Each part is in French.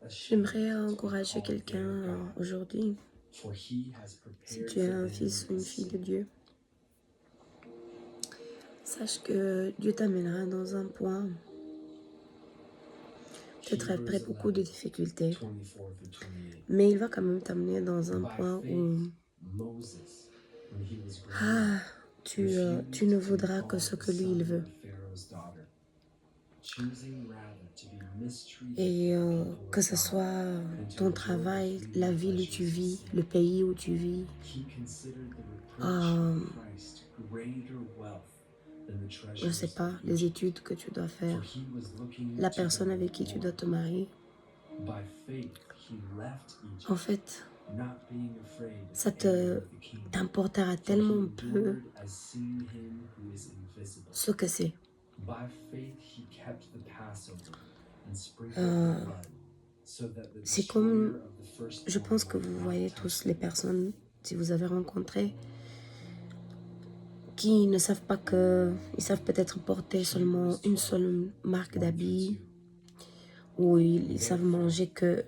J'aimerais encourager quelqu'un aujourd'hui. Si tu es un fils ou une fille de Dieu, sache que Dieu t'amènera dans un point, peut-être après beaucoup de difficultés, mais il va quand même t'amener dans un point où ah, tu ne voudras que ce que lui il veut. Et que ce soit ton travail, la ville où tu vis, le pays où tu vis, euh, je ne sais pas, les études que tu dois faire, la personne avec qui tu dois te marier. En fait, ça t'importera tellement peu ce que c'est. C'est comme, je pense que vous voyez tous les personnes, si vous avez rencontré, qui ne savent pas que, ils savent peut-être porter seulement une seule marque d'habits, ou ils savent manger que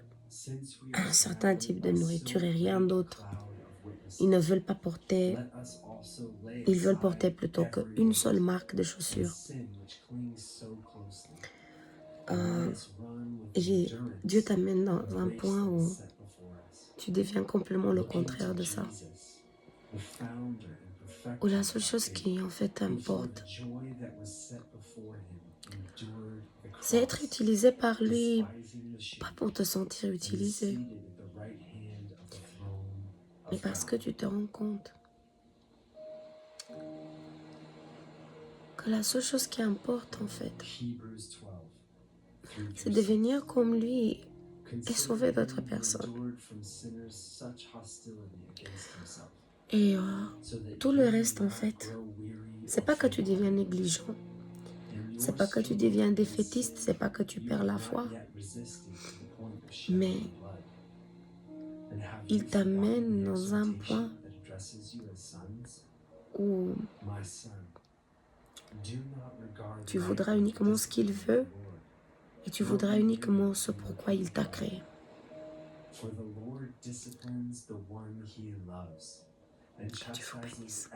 un certain type de nourriture et rien d'autre. Ils ne veulent pas porter, ils veulent porter plutôt qu'une seule marque de chaussures. Et Dieu t'amène dans un point où tu deviens complètement le contraire de ça. Où la seule chose qui en fait importe, c'est être utilisé par lui, pas pour te sentir utilisé, mais parce que tu te rends compte que la seule chose qui importe en fait, c'est devenir comme lui et sauver d'autres personnes. Et tout le reste en fait, c'est pas que tu deviens négligent, c'est pas que tu deviens défaitiste, c'est pas que tu perds la foi, mais il t'amène dans un point où tu voudras uniquement ce qu'il veut et tu voudras uniquement ce pourquoi il t'a créé. Que Dieu vous bénisse.